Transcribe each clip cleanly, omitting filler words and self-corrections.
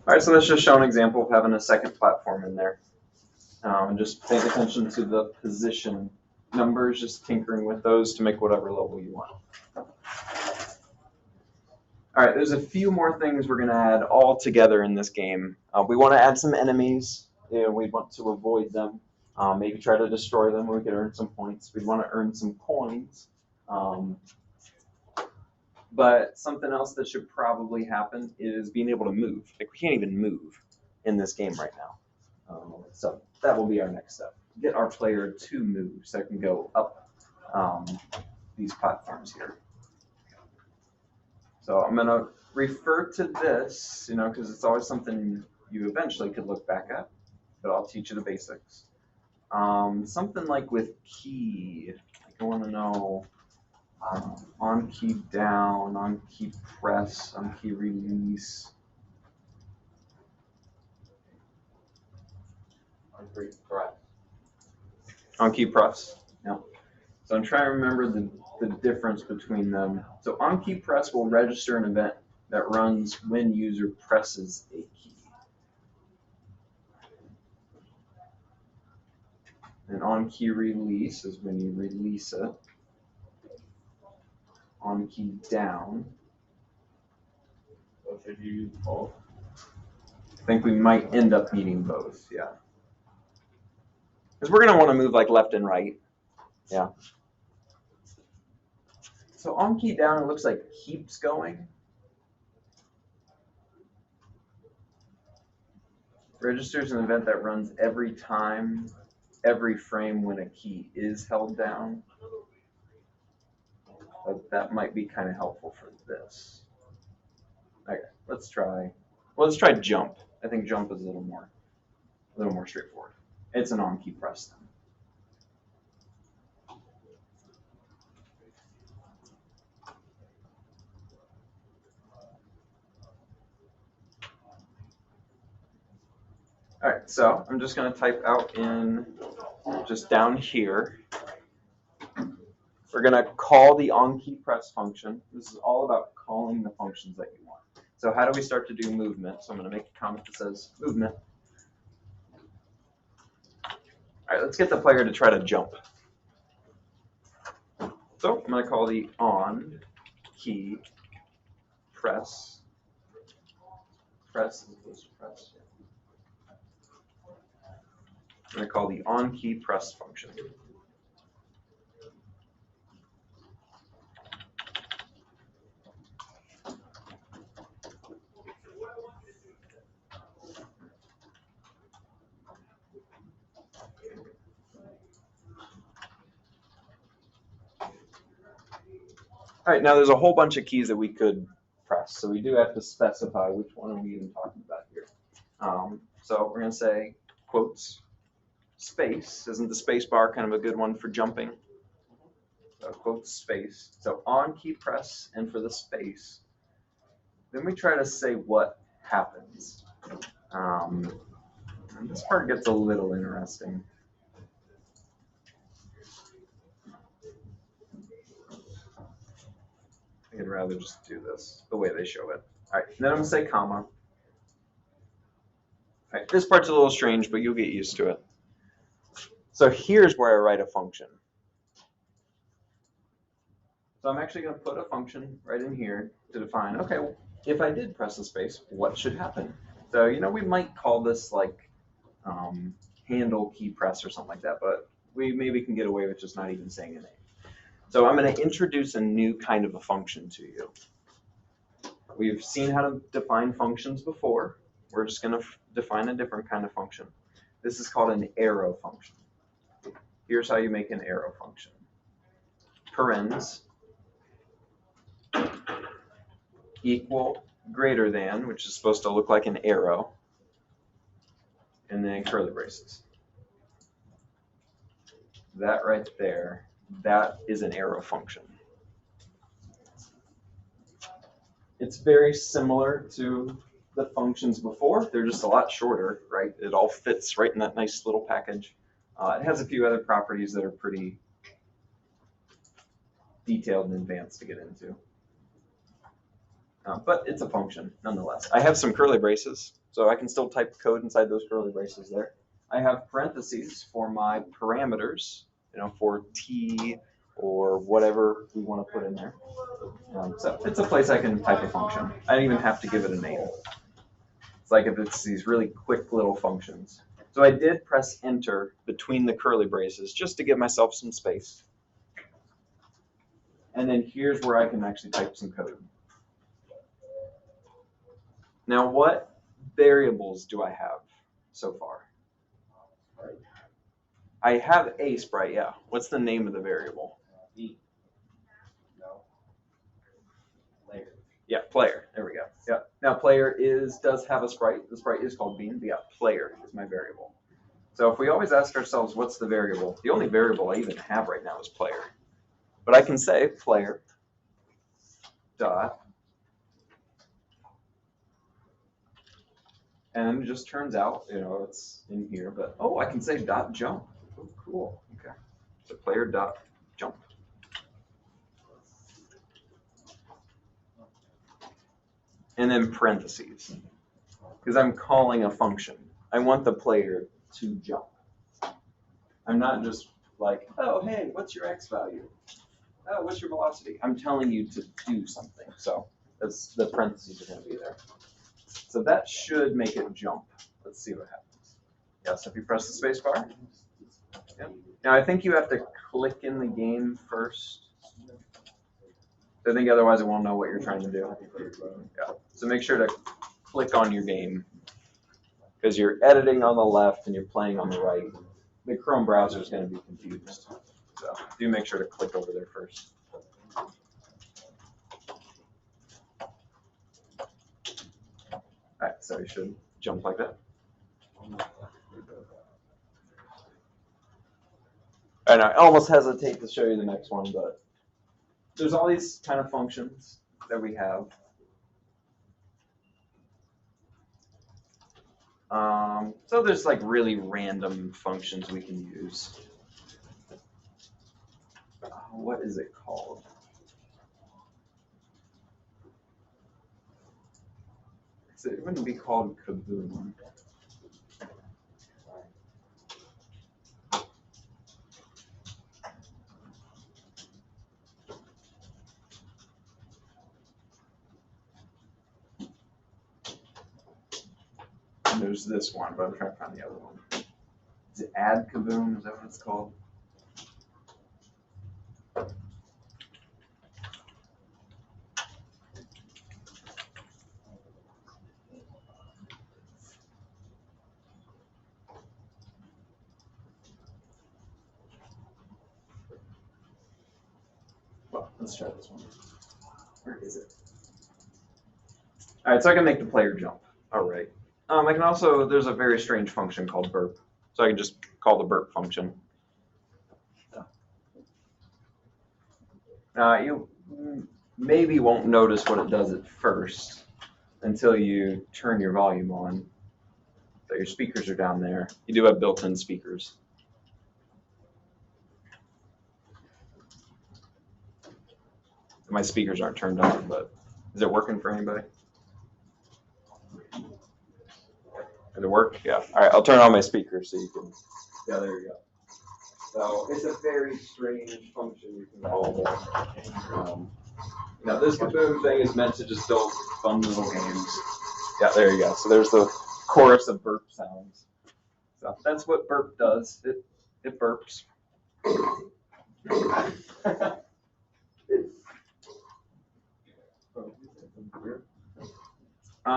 All right, so let's just show an example of having a second platform in there. And just paying attention to the position numbers, just tinkering with those to make whatever level you want. All right, there's a few more things we're going to add all together in this game. We want to add some enemies. We want to avoid them. Maybe try to destroy them. We could earn some points. We want to earn some coins. But something else that should probably happen is being able to move. Like, we can't even move in this game right now. So that will be our next step. Get our player to move so I can go up these platforms here. So I'm going to refer to this, because it's always something you eventually could look back at, but I'll teach you the basics. Something like with key, I want to know on key down, on key press, on key release. On key press, yeah. So I'm trying to remember the difference between them. So on key press will register an event that runs when user presses a key. And on key release is when you release it. On key down. So should you use both? I think we might end up needing both, yeah. Because we're going to want to move like left and right. Yeah. So on key down, it looks like keeps going. Registers an event that runs every time, every frame when a key is held down. But that might be kind of helpful for this. Okay, let's try jump. I think jump is a little more straightforward. It's an on key press then. All right, so I'm just going to type out in just down here. We're going to call the on-key press function. This is all about calling the functions that you want. So how do we start to do movement? So I'm going to make a comment that says movement. All right, let's get the player to try to jump. So I'm going to call the on-key press. Press is opposed to press. I'm going to call the on-key press function. All right, now there's a whole bunch of keys that we could press, so we do have to specify which one are we even talking about here. So we're going to say quotes space. Isn't the space bar kind of a good one for jumping? So quotes space. So on key press and for the space. Then we try to say what happens. And this part gets a little interesting. I'd rather just do this the way they show it. All right, then I'm going to say comma. All right, this part's a little strange, but you'll get used to it. So here's where I write a function. So I'm actually going to put a function right in here to define, okay, well, if I did press the space, what should happen? So, we might call this like handle key press or something like that, but we maybe can get away with just not even saying a name. So I'm going to introduce a new kind of a function to you. We've seen how to define functions before. We're just going to define a different kind of function. This is called an arrow function. Here's how you make an arrow function. Parens equal greater than, which is supposed to look like an arrow, and then curly braces. That right there, that is an arrow function. It's very similar to the functions before. They're just a lot shorter, right? It all fits right in that nice little package. It has a few other properties that are pretty detailed and advanced to get into. but it's a function nonetheless. I have some curly braces, so I can still type code inside those curly braces there. I have parentheses for my parameters, for t or whatever we want to put in there. So it's a place I can type a function. I don't even have to give it a name. It's like if it's these really quick little functions. So I did press enter between the curly braces just to give myself some space. And then here's where I can actually type some code. Now, what variables do I have so far? I have a sprite, yeah. What's the name of the variable? Yeah, player. There we go. Yeah. Now player does have a sprite. The sprite is called bean, but yeah, player is my variable. So if we always ask ourselves, what's the variable? The only variable I even have right now is player. But I can say player dot, and it just turns out, it's in here, but I can say dot jump. Oh, cool. Okay. So player dot jump. And then parentheses, because I'm calling a function. I want the player to jump. I'm not just like, oh, hey, what's your x value? Oh, what's your velocity? I'm telling you to do something. So the parentheses are going to be there. So that should make it jump. Let's see what happens. Yes, if you press the space bar. Yeah. Now I think you have to click in the game first. I think otherwise it won't know what you're trying to do. Yeah. So make sure to click on your game, because you're editing on the left and you're playing on the right. The Chrome browser is going to be confused. So do make sure to click over there first. All right, so you should jump like that. And I almost hesitate to show you the next one, but there's all these kind of functions that we have. So there's like really random functions we can use. What is it called? It wouldn't be called Kaboom. And there's this one, but I'm trying to find the other one. Is it Add Kaboom? Is that what it's called? Well, let's try this one. Where is it? All right, so I can make the player jump. All right. I can also, there's a very strange function called burp. So I can just call the burp function. You maybe won't notice what it does at first until you turn your volume on. So your speakers are down there. You do have built-in speakers. My speakers aren't turned on, but is it working for anybody? Does it work? Yeah. All right, I'll turn on my speakers so you can. Yeah, there you go. So it's a very strange function you can call that. Now this Kaboom thing is meant to just build fun little games. Yeah, there you go. So there's the chorus of burp sounds. So that's what burp does. It burps.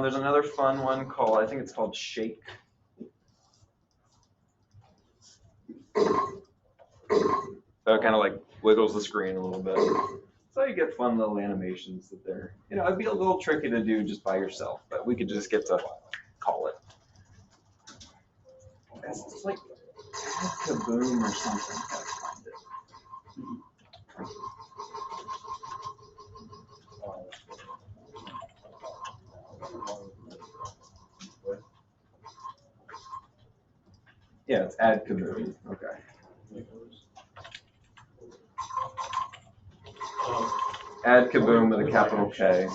There's another fun one called, I think it's called Shake. So it kind of like wiggles the screen a little bit. So you get fun little animations that they're, it'd be a little tricky to do just by yourself, but we could just get to call it. It's like Kaboom or something. I gotta find it. Yeah, it's Add Kaboom. Okay. Add Kaboom with a capital K.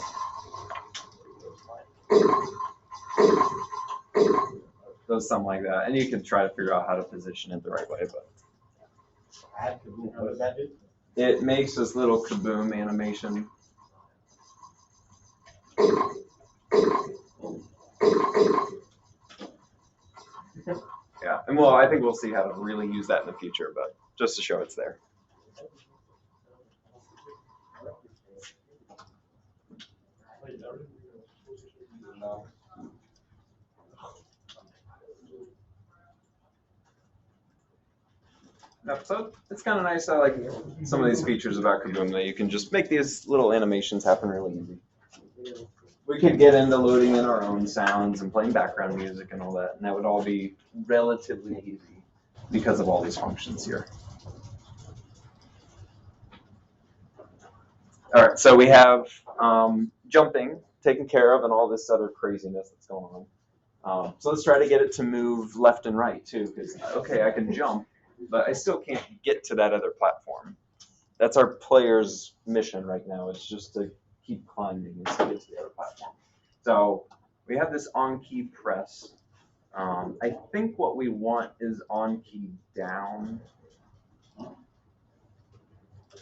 So something like that. And you can try to figure out how to position it the right way, but What does that do? it makes this little kaboom animation. Yeah, and well, I think we'll see how to really use that in the future, but just to show it's there. No. Yep, so it's kind of nice. I like some of these features about Kaboom that you can just make these little animations happen really easy. We could get into loading in our own sounds and playing background music and all that, and that would all be relatively easy because of all these functions here. All right, so we have jumping taken care of and all this other craziness that's going on. So let's try to get it to move left and right too, because okay, I can jump, but I still can't get to that other platform. That's our player's mission right now. It's just to keep climbing and to get to the other platform. So we have this on-key press. I think what we want is on-key down. I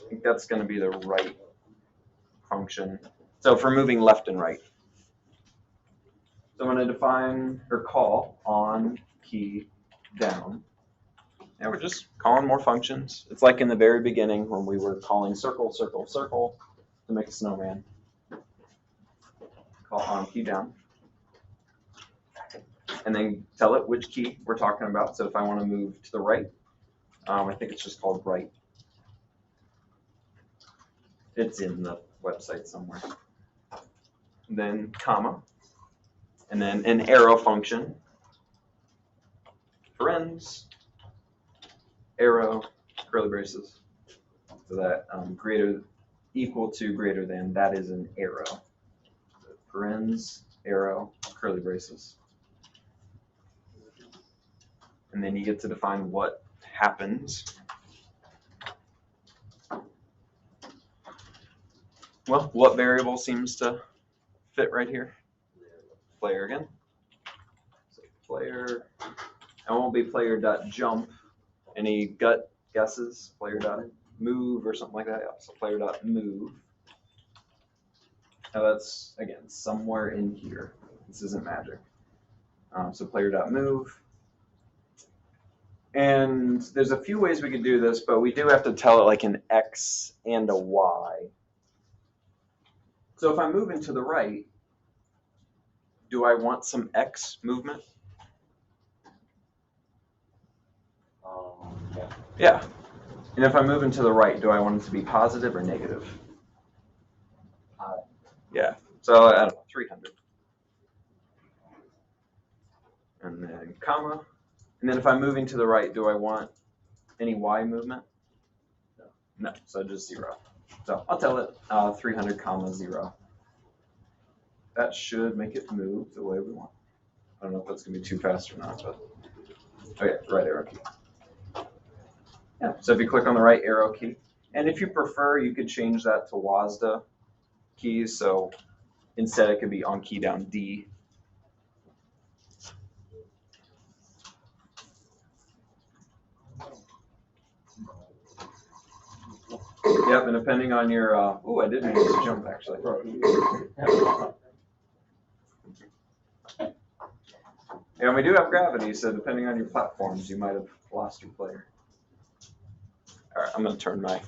think that's going to be the right function. So for moving left and right. So I'm going to define or call on-key down. And we're just calling more functions. It's like in the very beginning when we were calling circle, circle, circle to make a snowman. Call on-key down. And then tell it which key we're talking about. So if I want to move to the right, I think it's just called right. It's in the website somewhere. And then comma, and then an arrow function. Parens, arrow, curly braces. So that greater, equal to, greater than, that is an arrow. So parens, arrow, curly braces. And then you get to define what happens. Well, what variable seems to fit right here? Player again. So player, it won't be player.jump. Any gut guesses? Player.move or something like that? Yeah, so player.move. Now that's, again, somewhere in here. This isn't magic. So player.move. And there's a few ways we could do this, but we do have to tell it like an X and a Y. So if I'm moving to the right, do I want some X movement? Yeah. Yeah. And if I'm moving to the right, do I want it to be positive or negative? Yeah. So I don't know, 300. And then comma. And then if I'm moving to the right, do I want any Y movement? No. So just 0. So I'll tell it 300 comma 0. That should make it move the way we want. I don't know if that's going to be too fast or not, but okay, right arrow key. Yeah, so if you click on the right arrow key, and if you prefer, you could change that to WASDA keys. So instead it could be on key down D. Yep, and depending on your, oh, I didn't use to jump actually. Yeah, we do have gravity, so depending on your platforms, you might have lost your player. All right, I'm going to turn my.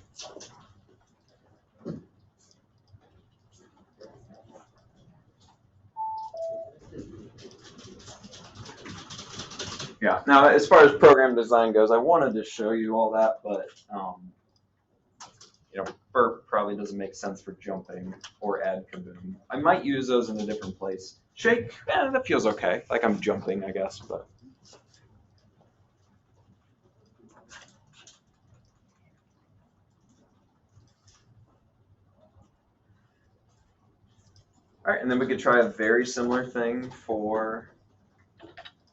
Yeah, now as far as program design goes, I wanted to show you all that, but you know, burp probably doesn't make sense for jumping or add kaboom. I might use those in a different place. Shake, that feels okay. Like I'm jumping, I guess, but. All right, and then we could try a very similar thing for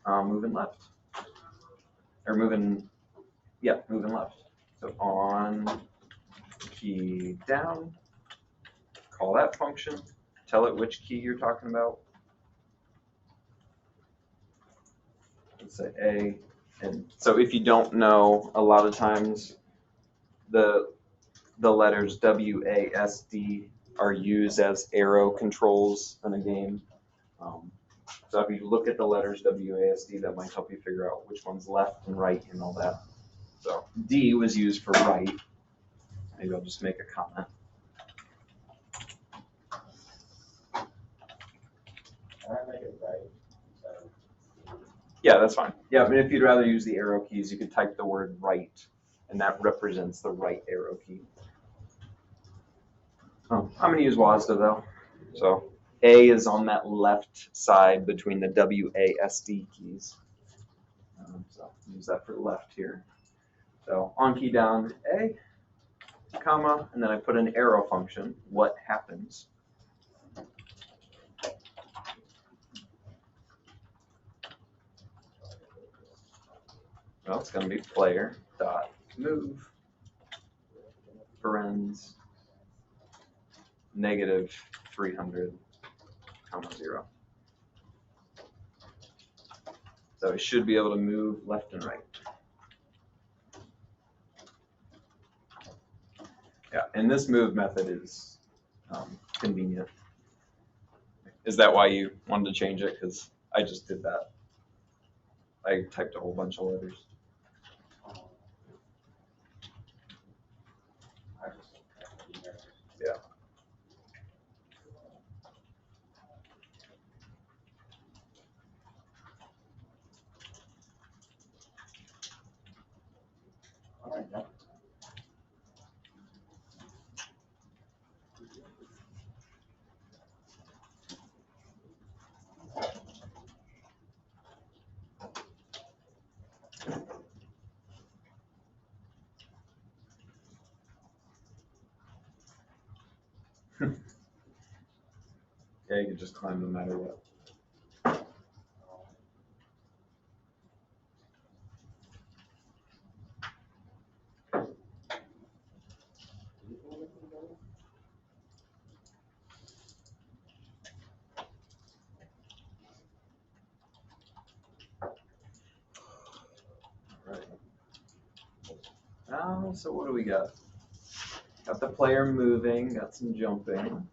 moving left. Or moving left. So on, key down, call that function, tell it which key you're talking about, let's say A. And so if you don't know, a lot of times the letters WASD are used as arrow controls in a game. So if you look at the letters WASD, that might help you figure out which one's left and right and all that. So D was used for right. Maybe I'll just make a comment. Can I make it right? So, Yeah, that's fine. Yeah, but if you'd rather use the arrow keys, you could type the word right, and that represents the right arrow key. Oh, I'm going to use WASD though. So A is on that left side between the WASD keys. So use that for left here. So on key down A, comma, and then I put an arrow function. What happens? Well, it's going to be player dot move parens negative 300 comma 0. So it should be able to move left and right. Yeah, and this move method is convenient. Is that why you wanted to change it? Because I just did that. I typed a whole bunch of letters. I just have to be there. Yeah. All right, now. Yeah, you could just climb no matter what. Right. So what do we got? Got the player moving, got some jumping.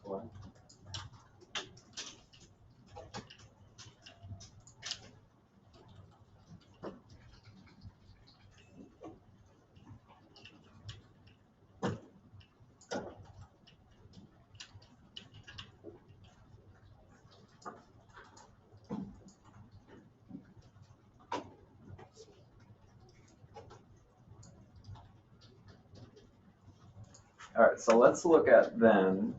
What? All right, so let's look at then.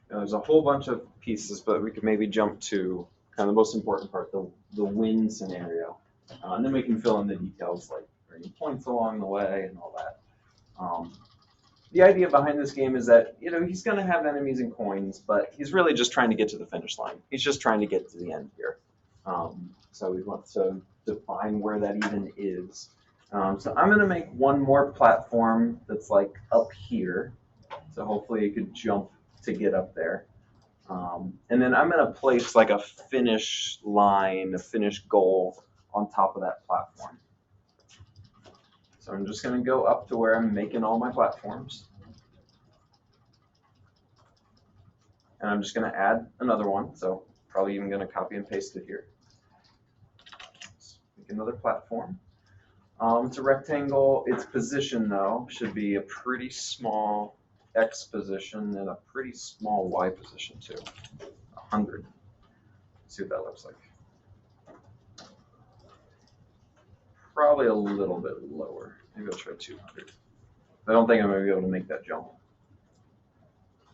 There's a whole bunch of pieces, but we could maybe jump to kind of the most important part, the win scenario. And then we can fill in the details like earning points along the way and all that. The idea behind this game is that, he's going to have enemies and coins, but he's really just trying to get to the finish line. He's just trying to get to the end here. So we want to define where that even is. So I'm going to make one more platform that's like up here. So hopefully it could jump to get up there. And then I'm going to place like a finish line, a finish goal on top of that platform. So I'm just going to go up to where I'm making all my platforms. And I'm just going to add another one. So probably even going to copy and paste it here. Let's make another platform. It's a rectangle. Its position, though, should be a pretty small X position and a pretty small Y position, too. 100. Let's see what that looks like. Probably a little bit lower. Maybe I'll try 200. I don't think I'm going to be able to make that jump.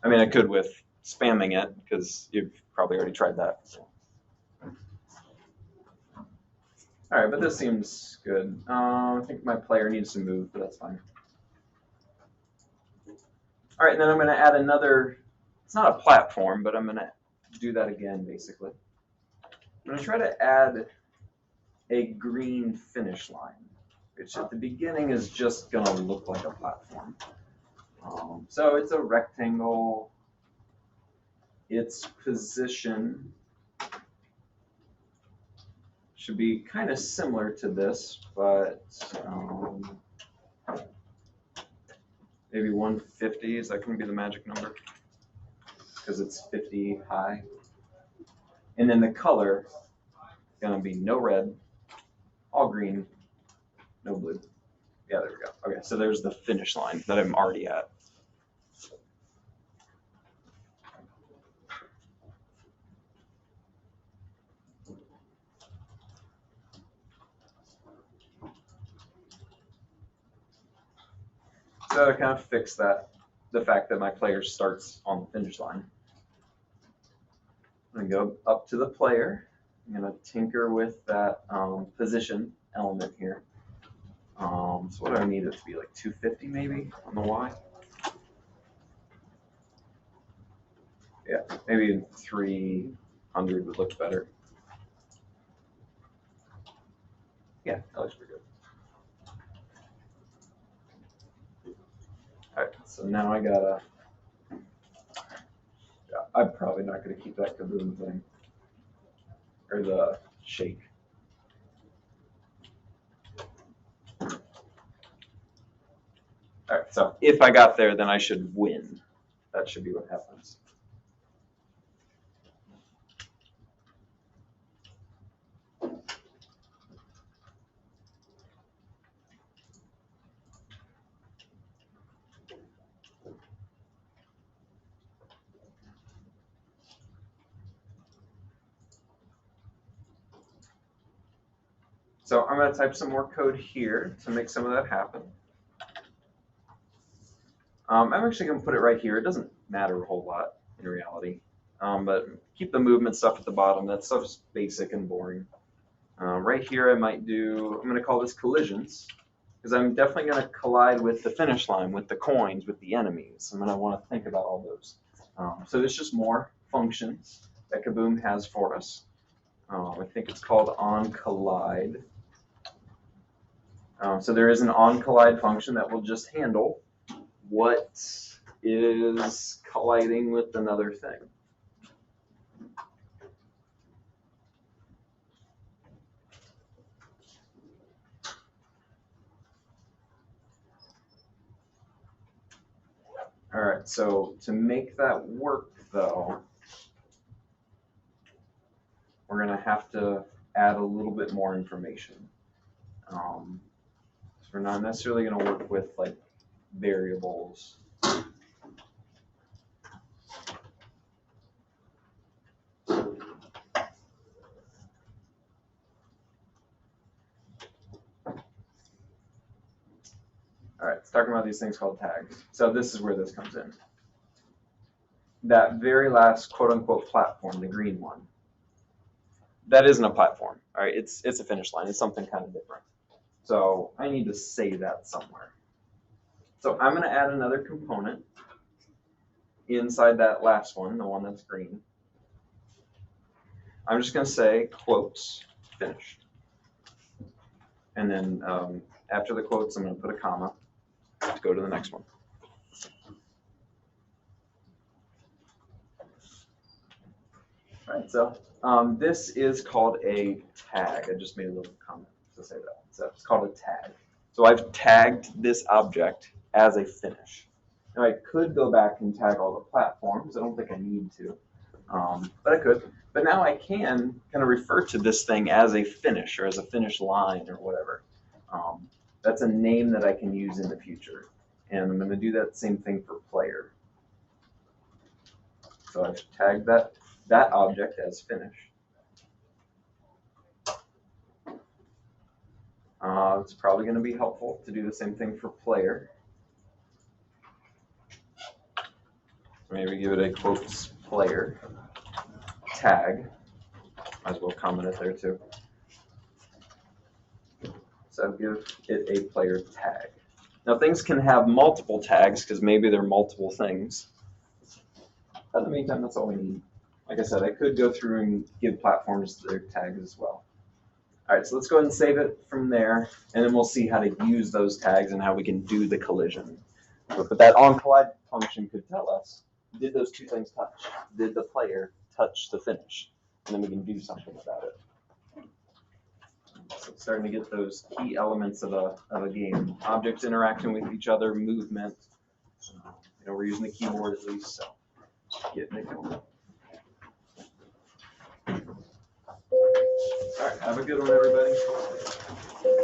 I mean, I could with spamming it, because you've probably already tried that. So. All right, but this seems good. I think my player needs to move, but that's fine. All right, and then I'm going to add another. It's not a platform, but I'm going to do that again, basically. I'm going to try to add a green finish line, which at the beginning is just gonna look like a platform. So it's a rectangle. Its position should be kind of similar to this, but maybe 150, is that gonna be the magic number? Because it's 50 high. And then the color, gonna be no red, all green, no blue. Yeah, there we go. Okay, so there's the finish line that I'm already at. So to kind of fix that, the fact that my player starts on the finish line, I'm gonna go up to the player. I'm gonna tinker with that position element here. So what do I need it to be, like 250 maybe on the Y? Yeah, maybe 300 would look better. Yeah, that looks pretty good. All right, so now I gotta, yeah, I'm probably not gonna keep that kaboom thing, or the shake. All right, so if I got there, then I should win. That should be what happens. So I'm going to type some more code here to make some of that happen. I'm actually going to put it right here. It doesn't matter a whole lot in reality, but keep the movement stuff at the bottom. That stuff's basic and boring. Right here I might do, I'm going to call this collisions, because I'm definitely going to collide with the finish line, with the coins, with the enemies. I'm going to want to think about all those. So there's just more functions that Kaboom has for us. I think it's called onCollide. So there is an onCollide function that will just handle what is colliding with another thing. All right, so to make that work though, we're gonna have to add a little bit more information. So we're not necessarily gonna work with like variables. All right, let's talk about these things called tags. So this is where this comes in. That very last quote unquote platform, the green one, that isn't a platform. All right, it's a finish line. It's something kind of different. So I need to say that somewhere. So I'm going to add another component inside that last one, the one that's green. I'm just going to say quotes finished. And then after the quotes, I'm going to put a comma to go to the next one. All right, so this is called a tag. I just made a little comment to say that. So it's called a tag. So I've tagged this object as a finish. Now I could go back and tag all the platforms. I don't think I need to, but I could. But now I can kind of refer to this thing as a finish or as a finish line or whatever. That's a name that I can use in the future. And I'm going to do that same thing for player. So I've tagged that object as finish. It's probably going to be helpful to do the same thing for player. Maybe give it a quotes player tag. Might as well comment it there too. So give it a player tag. Now things can have multiple tags because maybe they're multiple things. But in the meantime, that's all we need. Like I said, I could go through and give platforms their tags as well. All right, so let's go ahead and save it from there, and then we'll see how to use those tags and how we can do the collision. But that onCollide function could tell us, did those two things touch? Did the player touch the finish? And then we can do something about it. So starting to get those key elements of a game. Objects interacting with each other, movement. We're using the keyboard at least, so getting it going. All right, have a good one, everybody.